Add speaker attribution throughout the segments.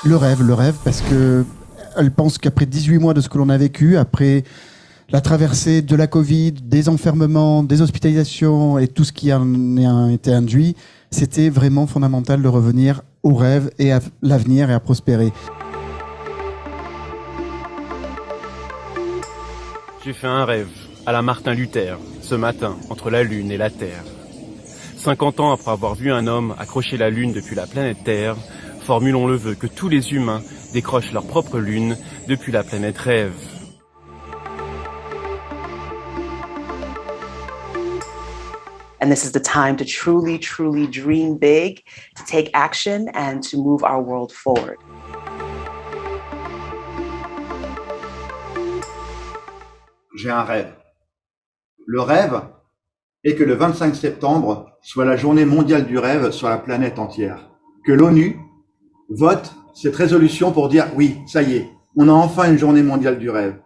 Speaker 1: Le rêve, parce que elle pense qu'après 18 mois de ce que l'on a vécu, après la traversée de la Covid, des enfermements, des hospitalisations et tout ce qui en a été induit, c'était vraiment fondamental de revenir au rêve et à l'avenir et à prospérer.
Speaker 2: J'ai fait un rêve, à la Martin Luther, ce matin, entre la Lune et la Terre. 50 ans après avoir vu un homme accrocher la Lune depuis la planète Terre, formulons le vœu que tous les humains décrochent leur propre Lune depuis la planète Rêve.
Speaker 3: And this is the time to truly, truly dream big, to take action and to move our world forward.
Speaker 4: J'ai un rêve. Le rêve est que le 25 septembre soit la journée mondiale du rêve sur la planète entière. Que l'ONU vote cette résolution pour dire oui, ça y est, on a enfin une journée mondiale du rêve.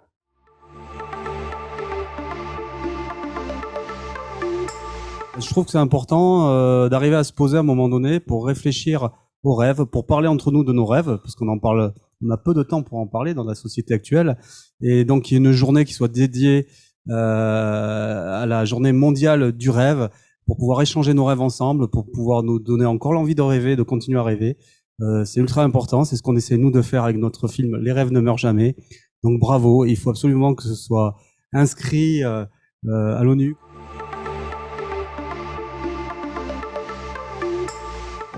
Speaker 5: Je trouve que c'est important d'arriver à se poser à un moment donné pour réfléchir aux rêves, pour parler entre nous de nos rêves, parce qu'on en parle, on a peu de temps pour en parler dans la société actuelle, et donc il y a une journée qui soit dédiée à la journée mondiale du rêve, pour pouvoir échanger nos rêves ensemble, pour pouvoir nous donner encore l'envie de rêver, de continuer à rêver. C'est ultra important, c'est ce qu'on essaie nous de faire avec notre film Les rêves ne meurent jamais. Donc bravo, il faut absolument que ce soit inscrit à l'ONU.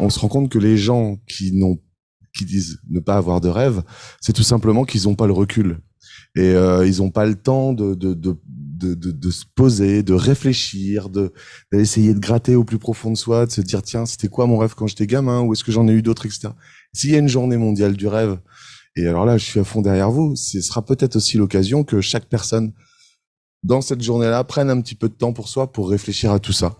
Speaker 6: On se rend compte que les gens qui disent ne pas avoir de rêve, c'est tout simplement qu'ils n'ont pas le recul. Et ils n'ont pas le temps de se poser, de réfléchir, d'essayer de gratter au plus profond de soi, de se dire tiens, c'était quoi mon rêve quand j'étais gamin, ou est-ce que j'en ai eu d'autres, etc. S'il y a une journée mondiale du rêve, et alors là je suis à fond derrière vous, ce sera peut-être aussi l'occasion que chaque personne dans cette journée-là prenne un petit peu de temps pour soi, pour réfléchir à tout ça.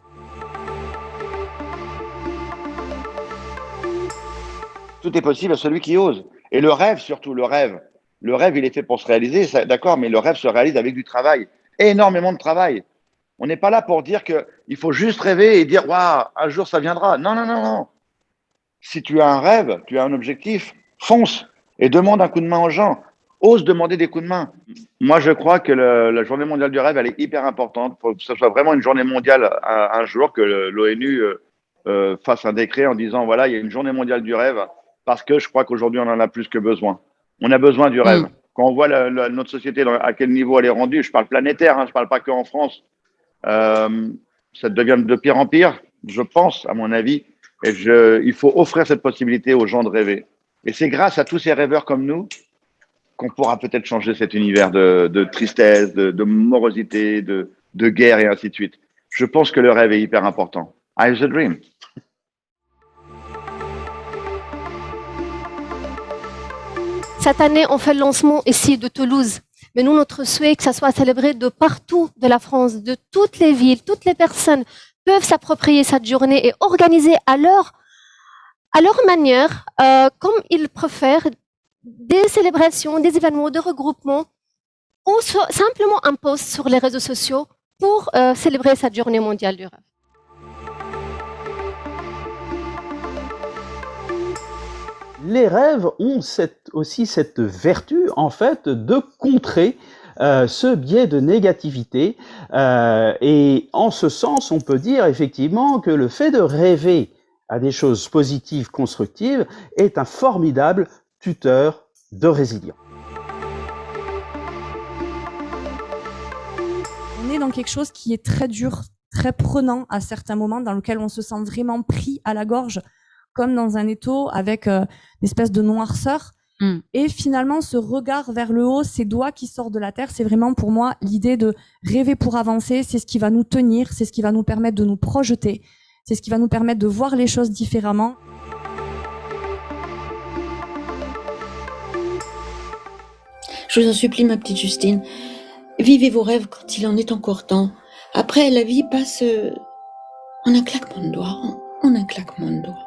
Speaker 7: Tout est possible à celui qui ose. Et le rêve, surtout, le rêve, il est fait pour se réaliser, d'accord, mais le rêve se réalise avec du travail, énormément de travail. On n'est pas là pour dire qu'il faut juste rêver et dire « Waouh, un jour ça viendra ». Non, non, non, non. Si tu as un rêve, tu as un objectif, fonce et demande un coup de main aux gens. Ose demander des coups de main. Moi, je crois que la journée mondiale du rêve, elle est hyper importante. Il faut que ce soit vraiment une journée mondiale un jour, que l'ONU fasse un décret en disant « Voilà, il y a une journée mondiale du rêve ». Parce que je crois qu'aujourd'hui, on en a plus que besoin. On a besoin du rêve. Quand on voit notre société, à quel niveau elle est rendue, je parle planétaire, je ne parle pas qu'en France, ça devient de pire en pire, je pense, à mon avis. Et il faut offrir cette possibilité aux gens de rêver. Et c'est grâce à tous ces rêveurs comme nous qu'on pourra peut-être changer cet univers de tristesse, de morosité, de guerre et ainsi de suite. Je pense que le rêve est hyper important. I have a dream.
Speaker 8: Cette année, on fait le lancement ici de Toulouse. Mais nous, notre souhait, que ça soit célébré de partout de la France, de toutes les villes, toutes les personnes peuvent s'approprier cette journée et organiser à leur manière, comme ils préfèrent, des célébrations, des événements de regroupement ou simplement un post sur les réseaux sociaux pour célébrer cette journée mondiale du rêve.
Speaker 9: Les rêves ont aussi cette vertu, en fait, de contrer ce biais de négativité. Et en ce sens, on peut dire effectivement que le fait de rêver à des choses positives, constructives, est un formidable tuteur de résilience.
Speaker 10: On est dans quelque chose qui est très dur, très prenant à certains moments, dans lequel on se sent vraiment pris à la gorge, comme dans un étau avec une espèce de noirceur. Et finalement, ce regard vers le haut, ces doigts qui sortent de la terre, c'est vraiment pour moi l'idée de rêver pour avancer. C'est ce qui va nous tenir, c'est ce qui va nous permettre de nous projeter, c'est ce qui va nous permettre de voir les choses différemment.
Speaker 11: Je vous en supplie, ma petite Justine, vivez vos rêves quand il en est encore temps. Après, la vie passe en un claquement de doigts, en un claquement de doigts.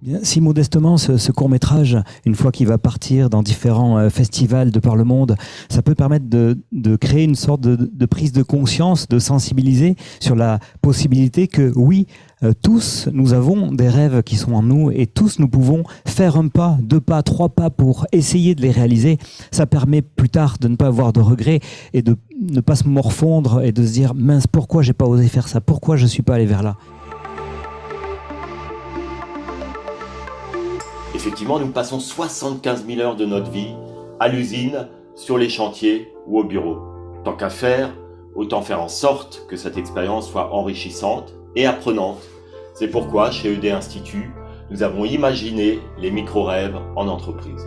Speaker 12: Bien, si modestement, ce court-métrage, une fois qu'il va partir dans différents festivals de par le monde, ça peut permettre de créer une sorte de prise de conscience, de sensibiliser sur la possibilité que oui, tous nous avons des rêves qui sont en nous et tous nous pouvons faire un pas, 2 pas, 3 pas pour essayer de les réaliser. Ça permet plus tard de ne pas avoir de regrets et de ne pas se morfondre et de se dire mince, pourquoi j'ai pas osé faire ça, pourquoi je suis pas allé vers là.
Speaker 13: Effectivement, nous passons 75 000 heures de notre vie à l'usine, sur les chantiers ou au bureau. Tant qu'à faire, autant faire en sorte que cette expérience soit enrichissante et apprenante. C'est pourquoi, chez ED Institut, nous avons imaginé les micro-rêves en entreprise.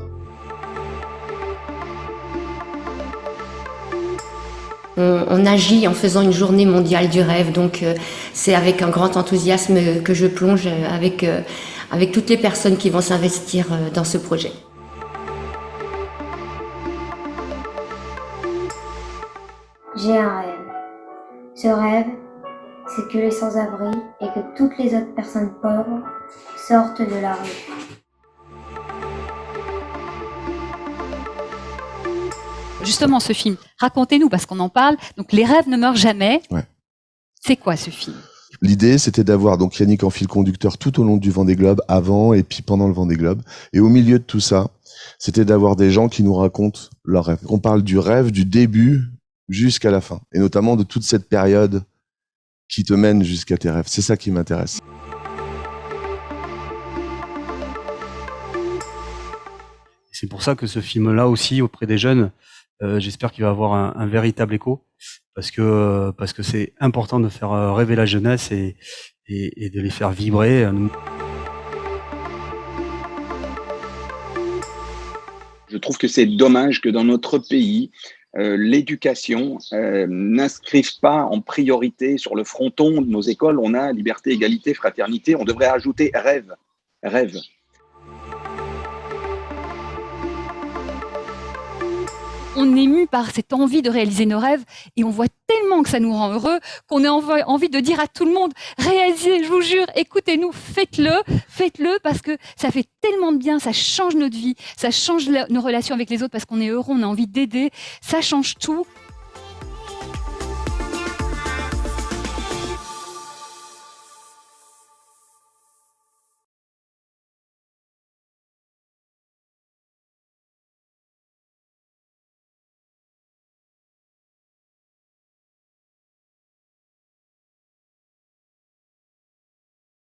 Speaker 14: On agit en faisant une journée mondiale du rêve, donc c'est avec un grand enthousiasme que je plonge avec toutes les personnes qui vont s'investir dans ce projet.
Speaker 15: J'ai un rêve. Ce rêve, c'est que les sans-abri et que toutes les autres personnes pauvres sortent de la rue.
Speaker 16: Justement, ce film, racontez-nous, parce qu'on en parle. Donc, les rêves ne meurent jamais.
Speaker 6: Ouais.
Speaker 16: C'est quoi ce film?
Speaker 6: L'idée, c'était d'avoir donc Yannick en fil conducteur tout au long du Vendée Globe, avant et puis pendant le Vendée Globe. Et au milieu de tout ça, c'était d'avoir des gens qui nous racontent leurs rêves. On parle du rêve du début jusqu'à la fin. Et notamment de toute cette période qui te mène jusqu'à tes rêves. C'est ça qui m'intéresse.
Speaker 5: C'est pour ça que ce film-là aussi, auprès des jeunes, j'espère qu'il va avoir un véritable écho, parce que c'est important de faire rêver la jeunesse et de les faire vibrer.
Speaker 17: Je trouve que c'est dommage que dans notre pays, l'éducation n'inscrive pas en priorité sur le fronton de nos écoles. On a liberté, égalité, fraternité. On devrait ajouter rêve, rêve.
Speaker 16: On est ému par cette envie de réaliser nos rêves et on voit tellement que ça nous rend heureux qu'on a envie de dire à tout le monde, réalisez, je vous jure, écoutez-nous, faites-le parce que ça fait tellement de bien, ça change notre vie, ça change nos relations avec les autres parce qu'on est heureux, on a envie d'aider, ça change tout.